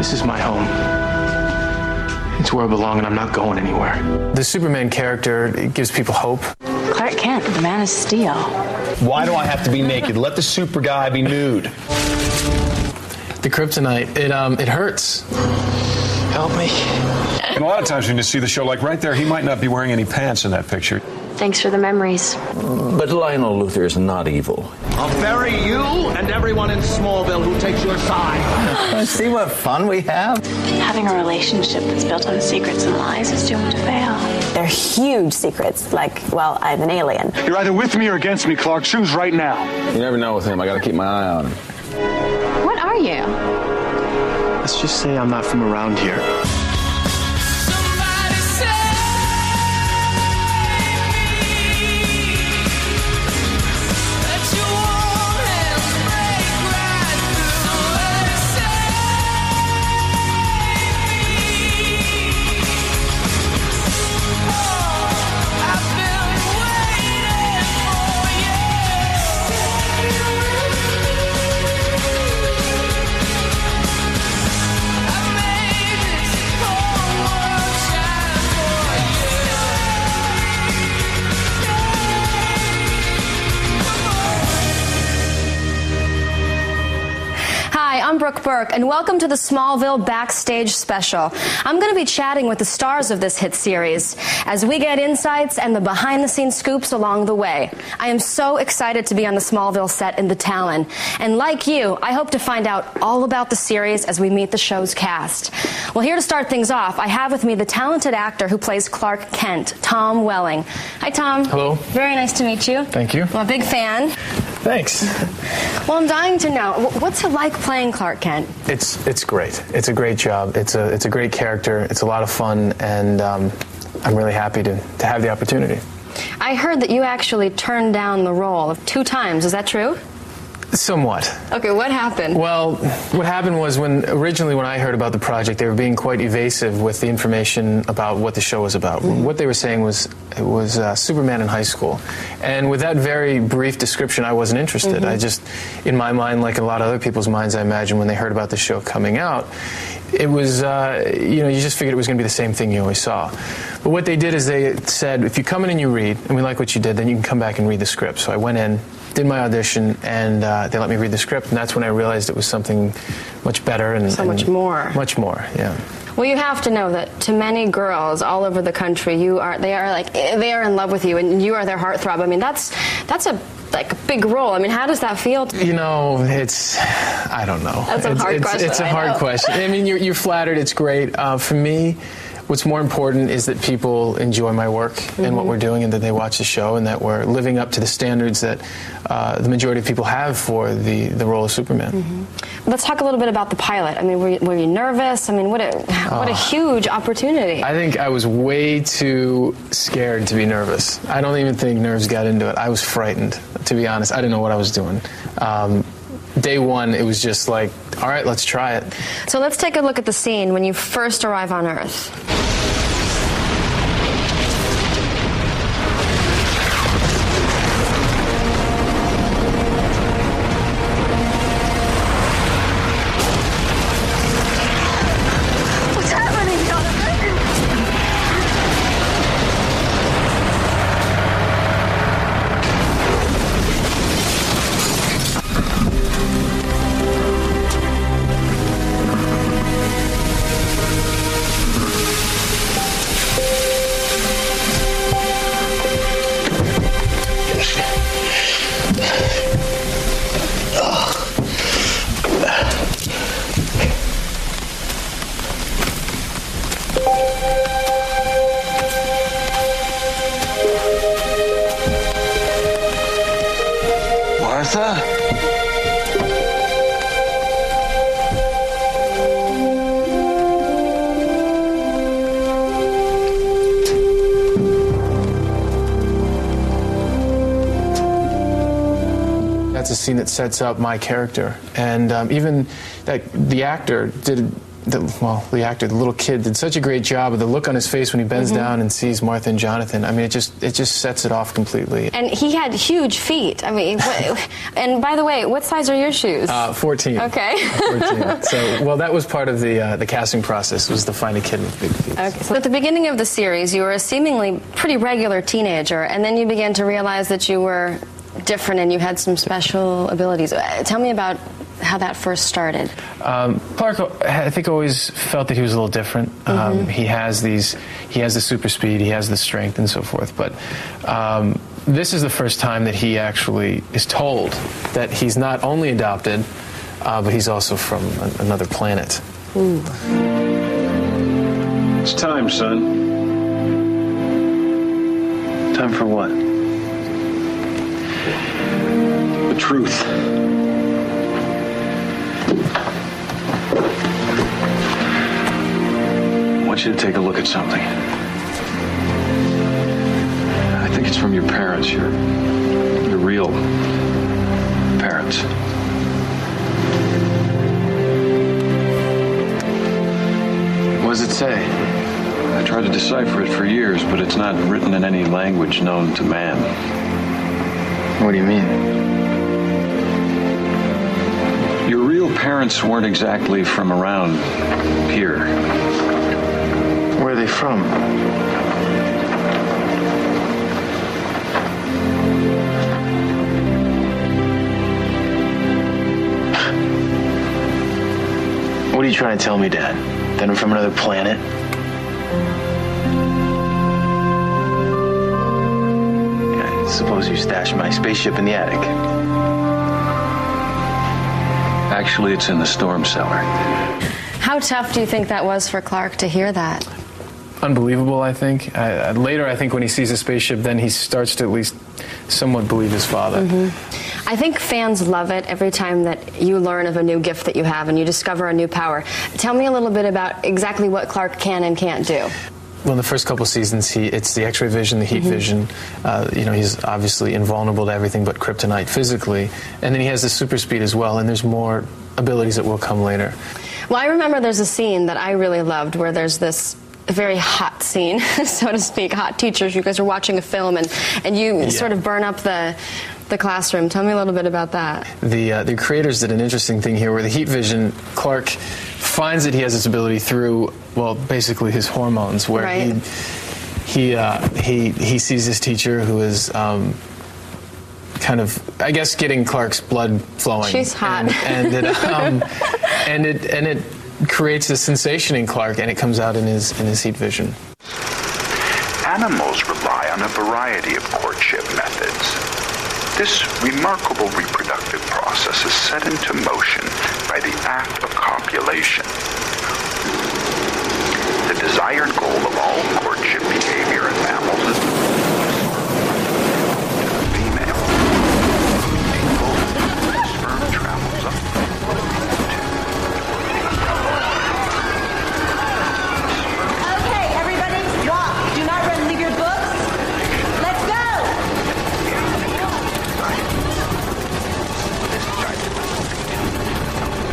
This is my home. It's where I belong, and I'm not going anywhere. The Superman character gives people hope. Clark Kent, the Man of Steel. Why do I have to be naked? Let the super guy be nude. The kryptonite, it hurts. Help me. And a lot of times when you see the show, like right there, he might not be wearing any pants in that picture. Thanks for the memories. But Lionel Luthor is not evil. I'll bury you and everyone in Smallville who takes your side. See what fun we have? Having a relationship that's built on secrets and lies is doomed to fail. They're huge secrets, like, well, I'm an alien. You're either with me or against me, Clark. Choose right now. You never know with him. I gotta keep my eye on him. What are you? Let's just say I'm not from around here. I'm Brooke Burke, and welcome to the Smallville Backstage Special. I'm going to be chatting with the stars of this hit series as we get insights and the behind-the-scenes scoops along the way. I am so excited to be on the Smallville set in the Talon, and like you, I hope to find out all about the series as we meet the show's cast. Well, here to start things off, I have with me the talented actor who plays Clark Kent, Tom Welling. Hi, Tom. Hello. Very nice to meet you. Thank you. I'm a big fan. Thanks. Well, I'm dying to know, what's it like playing Clark Kent? It's great. It's a great job. It's a great character. It's a lot of fun, and I'm really happy to have the opportunity. I heard that you actually turned down the role 2 times. Is that true? Somewhat. Okay, what happened? Well, what happened was originally when I heard about the project, they were being quite evasive with the information about what the show was about. Mm-hmm. What they were saying was it was Superman in high school. And with that very brief description, I wasn't interested. Mm-hmm. I just, in my mind, like a lot of other people's minds, I imagine, when they heard about the show coming out, it was, you just figured it was going to be the same thing you always saw. But what they did is they said, if you come in and you read, and we like what you did, then you can come back and read the script. So I went in, did my audition, and they let me read the script, and that's when I realized it was something much better and much more. Much more, yeah. Well, you have to know that to many girls all over the country, they are in love with you, and you are their heartthrob. I mean, that's a big role. I mean, how does that feel? I don't know. That's a hard question. It's a hard question. I mean, you're flattered. It's great. For me, what's more important is that people enjoy my work mm-hmm. and what we're doing, and that they watch the show, and that we're living up to the standards that the majority of people have for the role of Superman. Mm-hmm. Let's talk a little bit about the pilot. I mean, were you nervous? I mean, what a huge opportunity. I think I was way too scared to be nervous. I don't even think nerves got into it. I was frightened, to be honest. I didn't know what I was doing. Day one, it was just like, all right, let's try it. So let's take a look at the scene when you first arrive on Earth. Martha? That's a scene that sets up my character, and even the actor did the actor, the little kid, did such a great job of the look on his face when he bends down and sees Martha and Jonathan. I mean, it just sets it off completely. And he had huge feet. I mean, and by the way, what size are your shoes? 14. Okay. 14. So, well, that was part of the casting process, was to find a kid with big feet. Okay. So at the beginning of the series, you were a seemingly pretty regular teenager, and then you began to realize that you were different and you had some special abilities. Tell me about how that first started. Clark, I think, always felt that he was a little different. He has the super speed, he has the strength, and so forth. But this is the first time that he actually is told that he's not only adopted, but he's also from another planet. Ooh. It's time, son. Time for what? The truth. I want you to take a look at something. I think it's from your parents, your real parents. What does it say? I tried to decipher it for years, but it's not written in any language known to man. What do you mean? Your real parents weren't exactly from around here. Where are they from? What are you trying to tell me, Dad? That I'm from another planet? I suppose you stashed my spaceship in the attic. Actually, it's in the storm cellar. How tough do you think that was for Clark to hear that? Unbelievable, I think. Later, I think when he sees the spaceship, then he starts to at least somewhat believe his father. I think fans love it every time that you learn of a new gift that you have and you discover a new power. Tell me a little bit about exactly what Clark can and can't do. Well, in the first couple seasons, it's the X-ray vision, the heat vision. He's obviously invulnerable to everything but kryptonite physically. And then he has the super speed as well, and there's more abilities that will come later. Well, I remember there's a scene that I really loved where there's this very hot scene, so to speak, hot teachers. You guys are watching a film and you sort of burn up the classroom. Tell me a little bit about that. The creators did an interesting thing here where the heat vision, Clark finds that he has this ability through, well, basically his hormones, where he sees this teacher who is kind of, I guess, getting Clark's blood flowing. She's hot. And it creates a sensation in Clark, and it comes out in his heat vision. Animals rely on a variety of courtship methods. This remarkable reproductive process is set into motion by the act of copulation. The desired goal of all courtship behavior in mammals is the female. The sperm travels up. Okay, everybody, walk. Do not run. Leave your books. Let's go.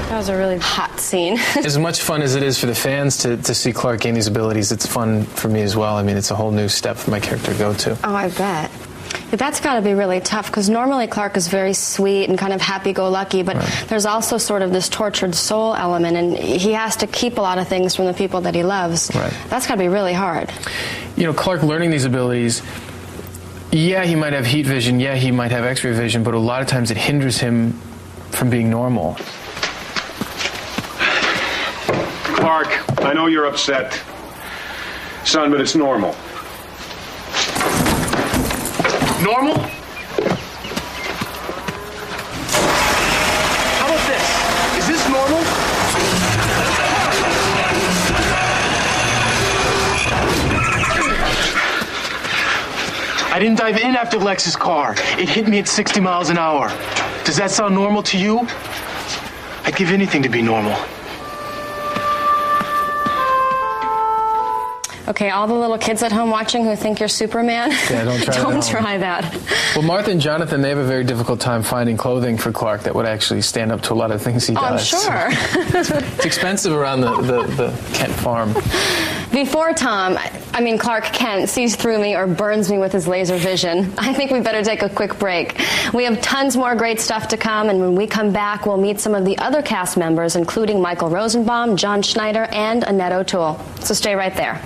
That was a really hot scene. As much fun as it is for the fans to see Clark gain these abilities, it's fun for me as well. I mean, it's a whole new step for my character to go to. Oh, I bet. But that's got to be really tough, because normally Clark is very sweet and kind of happy-go-lucky, but there's also sort of this tortured soul element, and he has to keep a lot of things from the people that he loves. Right. That's got to be really hard. You know, Clark learning these abilities, yeah, he might have heat vision, yeah, he might have X-ray vision, but a lot of times it hinders him from being normal. Clark, I know you're upset, son, but it's normal. Normal? How about this? Is this normal? I didn't dive in after Lex's car. It hit me at 60 miles an hour. Does that sound normal to you? I'd give anything to be normal. Okay, all the little kids at home watching who think you're Superman, Yeah, don't try that don't at home. try that. Well, Martha and Jonathan, they have a very difficult time finding clothing for Clark that would actually stand up to a lot of things he Oh, I'm does. sure. It's expensive around the Kent farm. Before Clark Kent sees through me or burns me with his laser vision, I think we better take a quick break. We have tons more great stuff to come, and when we come back, we'll meet some of the other cast members, including Michael Rosenbaum, John Schneider, and Annette O'Toole. So stay right there.